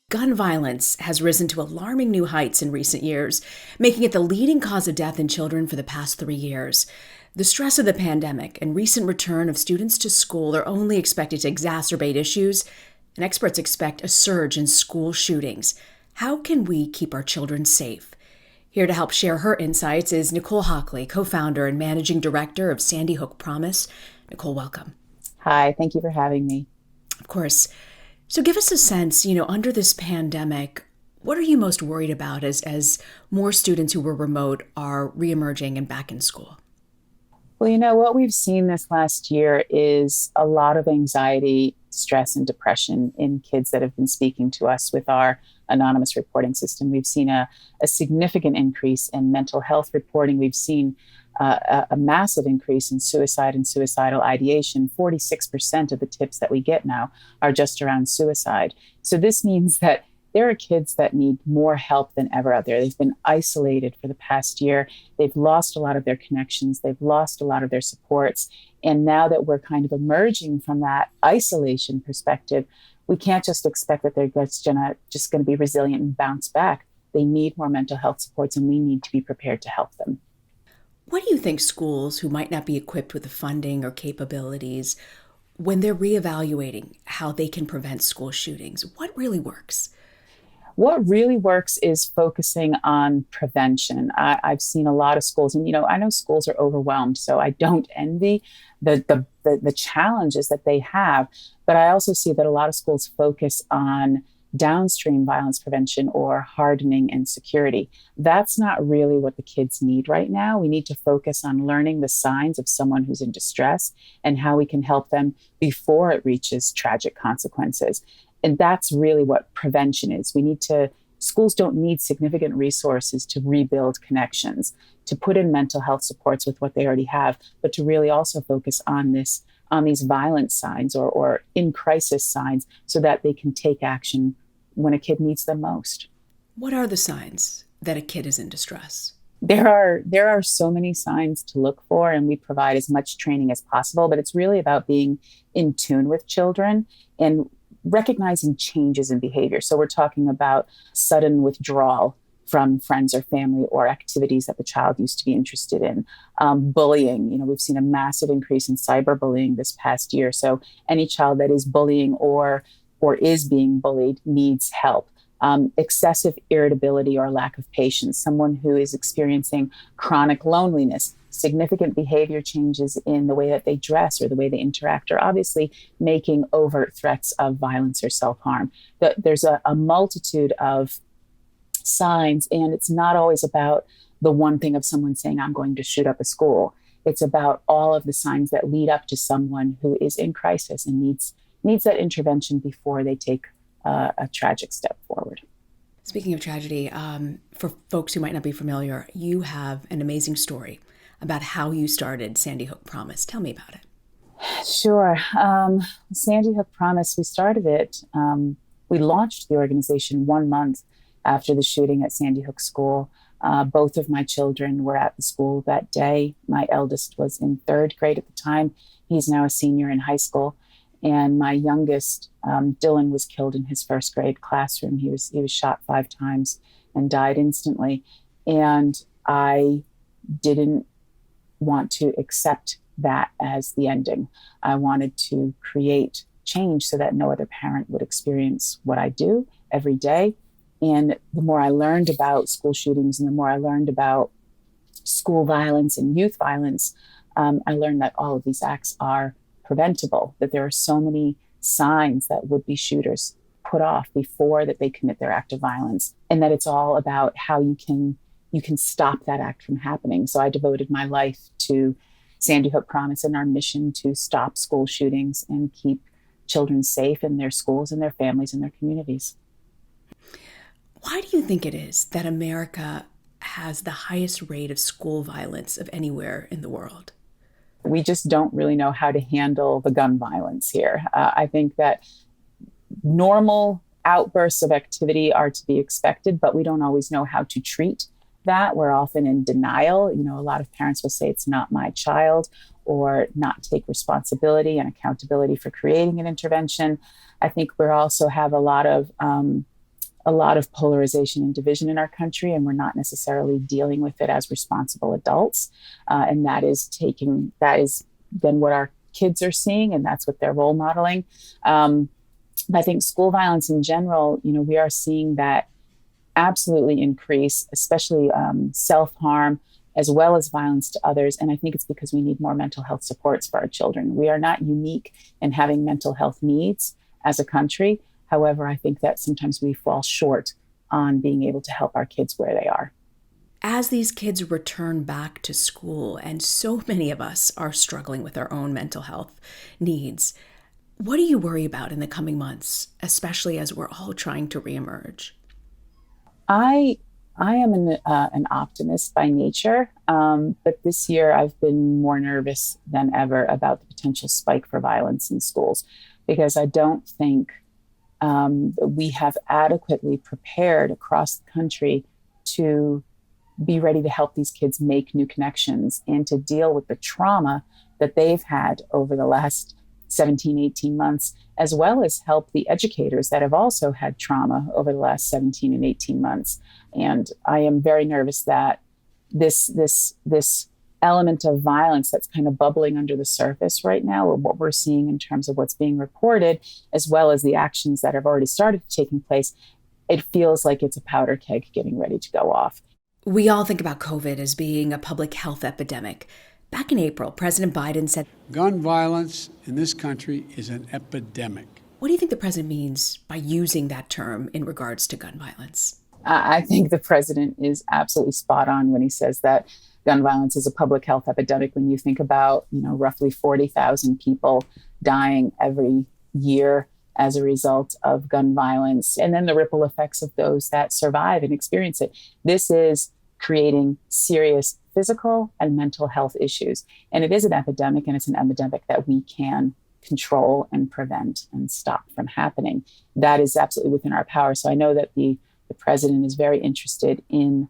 Gun violence has risen to alarming new heights in recent years, making it the leading cause of death in children for the past 3 years. The stress of the pandemic and recent return of students to school are only expected to exacerbate issues, and experts expect a surge in school shootings. How can we keep our children safe? Here to help share her insights is Nicole Hockley, co-founder and managing director of Sandy Hook Promise. Nicole, welcome. Hi, thank you for having me. Of course. So give us a sense, under this pandemic, what are you most worried about as more students who were remote are reemerging and back in school? Well, what we've seen this last year is a lot of anxiety, stress, and depression in kids that have been speaking to us with our anonymous reporting system. We've seen a significant increase in mental health reporting. We've seen a massive increase in suicide and suicidal ideation. 46% of the tips that we get now are just around suicide. So this means that there are kids that need more help than ever out there. They've been isolated for the past year. They've lost a lot of their connections. They've lost a lot of their supports. And now that we're kind of emerging from that isolation perspective, we can't just expect that they're just going to be resilient and bounce back. They need more mental health supports, and we need to be prepared to help them. What do you think schools who might not be equipped with the funding or capabilities, when they're reevaluating how they can prevent school shootings, what really works? What really works is focusing on prevention. I've seen a lot of schools, and I know schools are overwhelmed, so I don't envy the challenges that they have. But I also see that a lot of schools focus on downstream violence prevention or hardening and security. That's not really what the kids need right now. We need to focus on learning the signs of someone who's in distress and how we can help them before it reaches tragic consequences. And that's really what prevention is. Schools don't need significant resources to rebuild connections, to put in mental health supports with what they already have, but to really also focus on these violence signs or in crisis signs so that they can take action when a kid needs them most. What are the signs that a kid is in distress? There are so many signs to look for, and we provide as much training as possible, but it's really about being in tune with children and recognizing changes in behavior. So we're talking about sudden withdrawal from friends or family or activities that the child used to be interested in. Bullying, we've seen a massive increase in cyberbullying this past year. So any child that is bullying or is being bullied needs help. Excessive irritability or lack of patience, someone who is experiencing chronic loneliness, significant behavior changes in the way that they dress or the way they interact, or obviously making overt threats of violence or self-harm. There's a multitude of signs, and it's not always about the one thing of someone saying, I'm going to shoot up a school. It's about all of the signs that lead up to someone who is in crisis and needs that intervention before they take a tragic step forward. Speaking of tragedy, for folks who might not be familiar, you have an amazing story about how you started Sandy Hook Promise. Tell me about it. Sure. Sandy Hook Promise, we started it. We launched the organization 1 month after the shooting at Sandy Hook School. Both of my children were at the school that day. My eldest was in 3rd grade at the time. He's now a senior in high school. And my youngest, Dylan, was killed in his 1st grade classroom. He was shot 5 times and died instantly. And I didn't want to accept that as the ending. I wanted to create change so that no other parent would experience what I do every day. And the more I learned about school shootings and the more I learned about school violence and youth violence, I learned that all of these acts are preventable, that there are so many signs that would-be shooters put off before that they commit their act of violence, and that it's all about how you can stop that act from happening. So I devoted my life to Sandy Hook Promise and our mission to stop school shootings and keep children safe in their schools and their families and their communities. Why do you think it is that America has the highest rate of school violence of anywhere in the world? We just don't really know how to handle the gun violence here. I think that normal outbursts of activity are to be expected, but we don't always know how to treat that. We're often in denial. You know, a lot of parents will say it's not my child or not take responsibility and accountability for creating an intervention. I think we also have a lot of polarization and division in our country, and we're not necessarily dealing with it as responsible adults. And that is then what our kids are seeing, and that's what they're role modeling. I think school violence in general, you know, we are seeing that absolutely increase, especially self-harm as well as violence to others. And I think it's because we need more mental health supports for our children. We are not unique in having mental health needs as a country. However, I think that sometimes we fall short on being able to help our kids where they are. As these kids return back to school, and so many of us are struggling with our own mental health needs, what do you worry about in the coming months, especially as we're all trying to reemerge? I am an optimist by nature, but this year I've been more nervous than ever about the potential spike for violence in schools, because I don't think we have adequately prepared across the country to be ready to help these kids make new connections and to deal with the trauma that they've had over the last 17, 18 months, as well as help the educators that have also had trauma over the last 17 and 18 months. And I am very nervous that this element of violence that's kind of bubbling under the surface right now, or what we're seeing in terms of what's being reported, as well as the actions that have already started taking place, it feels like it's a powder keg getting ready to go off. We all think about COVID as being a public health epidemic. Back in April, President Biden said, "Gun violence in this country is an epidemic." What do you think the president means by using that term in regards to gun violence? I think the president is absolutely spot on when he says that gun violence is a public health epidemic. When you think about, you know, roughly 40,000 people dying every year as a result of gun violence, and then the ripple effects of those that survive and experience it. This is creating serious physical and mental health issues. And it is an epidemic, and it's an epidemic that we can control and prevent and stop from happening. That is absolutely within our power. So I know that the president is very interested in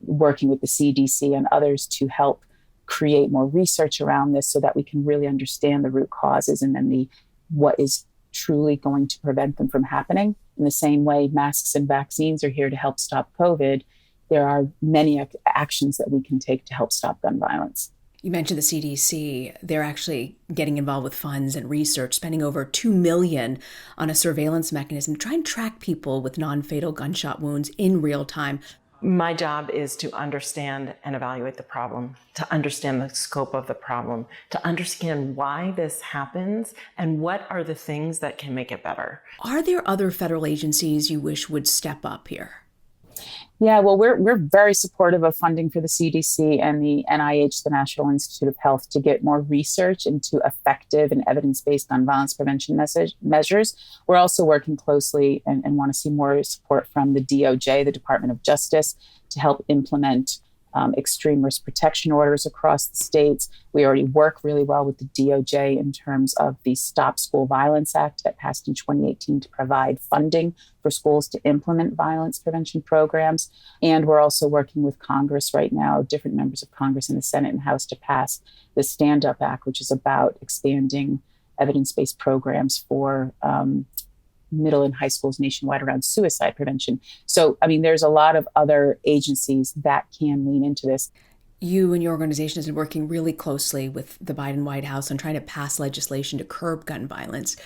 working with the CDC and others to help create more research around this so that we can really understand the root causes and then what is truly going to prevent them from happening. In the same way, masks and vaccines are here to help stop COVID. There are many actions that we can take to help stop gun violence. You mentioned the CDC. They're actually getting involved with funds and research, spending over $2 million on a surveillance mechanism to try and track people with non-fatal gunshot wounds in real time. My job is to understand and evaluate the problem, to understand the scope of the problem, to understand why this happens and what are the things that can make it better. Are there other federal agencies you wish would step up here? Yeah, well, we're very supportive of funding for the CDC and the NIH, the National Institute of Health, to get more research into effective and evidence-based gun violence prevention measures. We're also working closely and want to see more support from the DOJ, the Department of Justice, to help implement extreme risk protection orders across the states. We already work really well with the DOJ in terms of the Stop School Violence Act that passed in 2018 to provide funding for schools to implement violence prevention programs. And we're also working with Congress right now, different members of Congress in the Senate and House, to pass the Stand Up Act, which is about expanding evidence-based programs for middle and high schools nationwide around suicide prevention. So, I mean, there's a lot of other agencies that can lean into this. You and your organization has been working really closely with the Biden White House on trying to pass legislation to curb gun violence.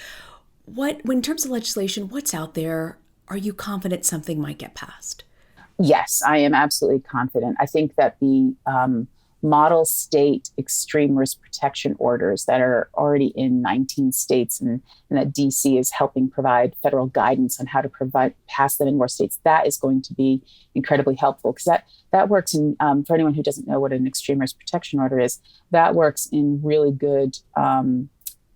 In terms of legislation, what's out there? Are you confident something might get passed? Yes, I am absolutely confident. I think that the model state extreme risk protection orders that are already in 19 states and that DC is helping provide federal guidance on how to pass them in more states, that is going to be incredibly helpful, because that works in, for anyone who doesn't know what an extreme risk protection order is, that works in really good,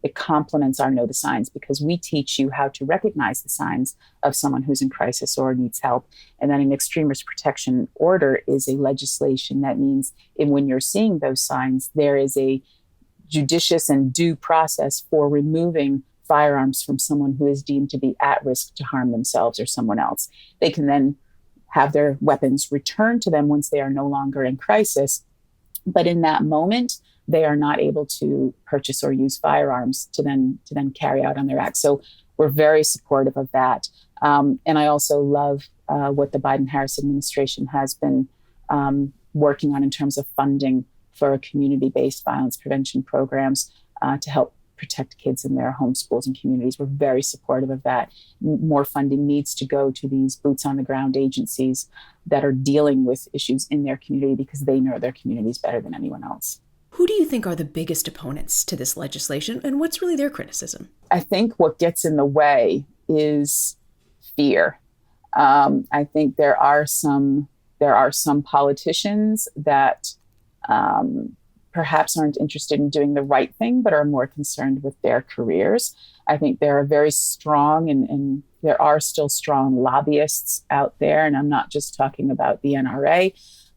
it complements our Know the Signs, because we teach you how to recognize the signs of someone who's in crisis or needs help. And then an extreme risk protection order is a legislation that means when you're seeing those signs, there is a judicious and due process for removing firearms from someone who is deemed to be at risk to harm themselves or someone else. They can then have their weapons returned to them once they are no longer in crisis. But in that moment, they are not able to purchase or use firearms to then carry out on their acts. So we're very supportive of that. And I also love what the Biden-Harris administration has been working on in terms of funding for community-based violence prevention programs to help protect kids in their home schools and communities. We're very supportive of that. More funding needs to go to these boots on the ground agencies that are dealing with issues in their community because they know their communities better than anyone else. Who do you think are the biggest opponents to this legislation, and what's really their criticism? I think what gets in the way is fear. I think there are some politicians that perhaps aren't interested in doing the right thing, but are more concerned with their careers. I think there are very strong and there are still strong lobbyists out there. And I'm not just talking about the NRA.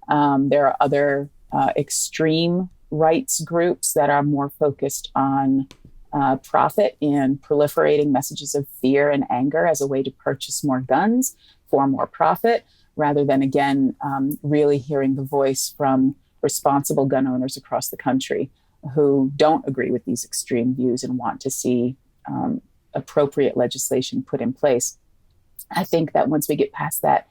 There are other extreme rights groups that are more focused on profit and proliferating messages of fear and anger as a way to purchase more guns for more profit, rather than, again, really hearing the voice from responsible gun owners across the country who don't agree with these extreme views and want to see appropriate legislation put in place. I think that once we get past that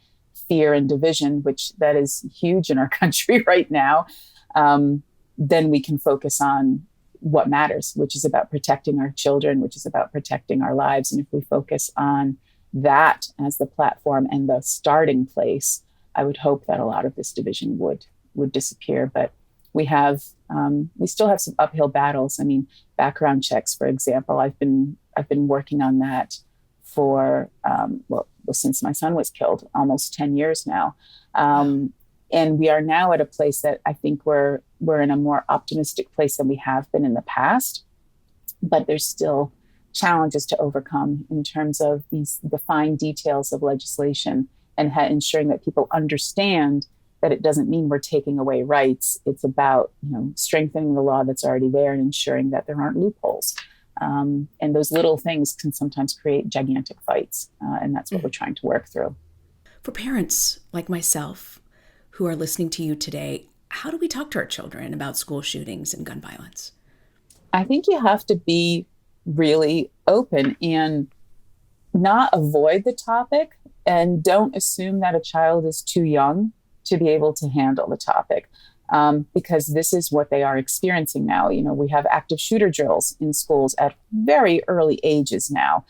fear and division, which that is huge in our country right now, then we can focus on what matters, which is about protecting our children, which is about protecting our lives. And if we focus on that as the platform and the starting place, I would hope that a lot of this division would disappear. But we still have some uphill battles. I mean, background checks, for example, I've been working on that for since my son was killed, almost 10 years now. And we are now at a place that I think we're in a more optimistic place than we have been in the past. But there's still challenges to overcome in terms of the fine details of legislation and ensuring that people understand that it doesn't mean we're taking away rights. It's about strengthening the law that's already there and ensuring that there aren't loopholes. And those little things can sometimes create gigantic fights. And that's what we're trying to work through. For parents like myself who are listening to you today, how do we talk to our children about school shootings and gun violence? I think you have to be really open and not avoid the topic, and don't assume that a child is too young to be able to handle the topic, because this is what they are experiencing now. We have active shooter drills in schools at very early ages now.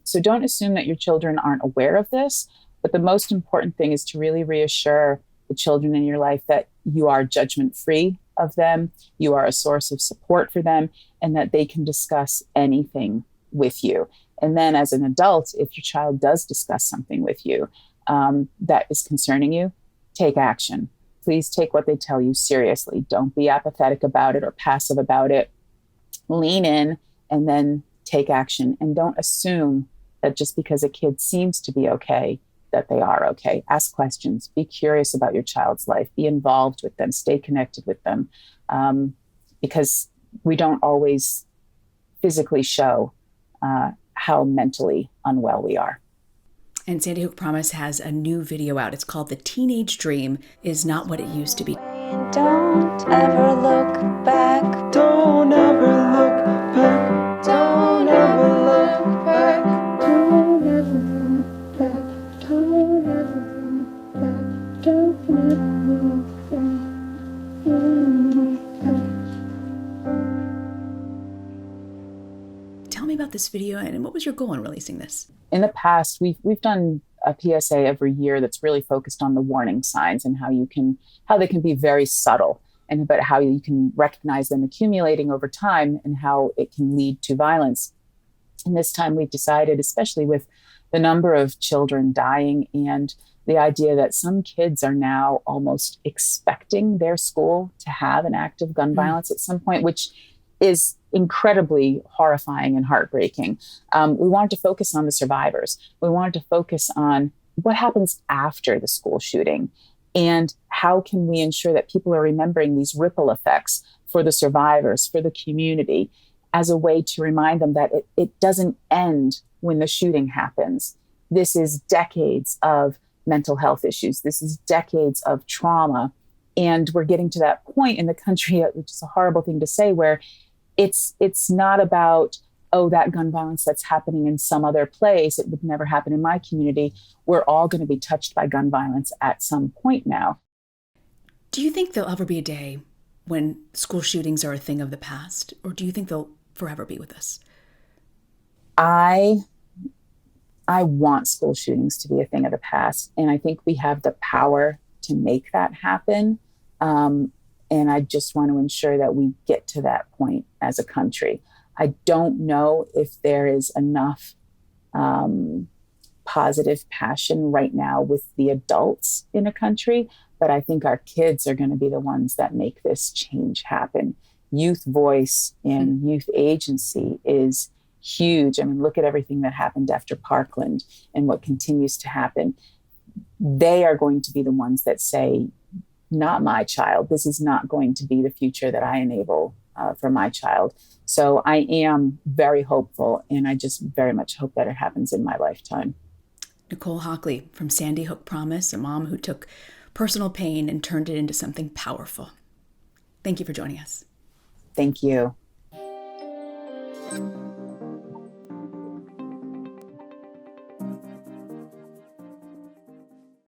So don't assume that your children aren't aware of this. But the most important thing is to really reassure the children in your life that you are judgment-free of them, you are a source of support for them, and that they can discuss anything with you. And then as an adult, if your child does discuss something with you that is concerning you, take action. Please take what they tell you seriously. Don't be apathetic about it or passive about it. Lean in and then take action. And don't assume that just because a kid seems to be okay, that they are okay. Ask questions. Be curious about your child's life. Be involved with them. Stay connected with them. Because we don't always physically show how mentally unwell we are. And Sandy Hook Promise has a new video out. It's called The Teenage Dream Is Not What It Used to Be. Don't ever look back. Don't ever look back. Don't ever look back. Don't ever look back. Don't ever look back. Don't ever look back. Tell me about this video and what was your goal in releasing this? In the past, we've done a PSA every year that's really focused on the warning signs and how they can be very subtle, and about how you can recognize them accumulating over time and how it can lead to violence. And this time we've decided, especially with the number of children dying and the idea that some kids are now almost expecting their school to have an act of gun violence at some point, which is incredibly horrifying and heartbreaking. We wanted to focus on the survivors. We wanted to focus on what happens after the school shooting and how can we ensure that people are remembering these ripple effects for the survivors, for the community, as a way to remind them that it doesn't end when the shooting happens. This is decades of mental health issues. This is decades of trauma. And we're getting to that point in the country, which is a horrible thing to say, where it's not about, oh, that gun violence that's happening in some other place, it would never happen in my community. We're all going to be touched by gun violence at some point now. Do you think there'll ever be a day when school shootings are a thing of the past, or do you think they'll forever be with us? I want school shootings to be a thing of the past, and I think we have the power to make that happen. And I just want to ensure that we get to that point as a country. I don't know if there is enough positive passion right now with the adults in a country, but I think our kids are going to be the ones that make this change happen. Youth voice and youth agency is huge. I mean, look at everything that happened after Parkland and what continues to happen. They are going to be the ones that say, not my child. This is not going to be the future that I enable for my child. So I am very hopeful, and I just very much hope that it happens in my lifetime. Nicole Hockley from Sandy Hook Promise, a mom who took personal pain and turned it into something powerful. Thank you for joining us. Thank you.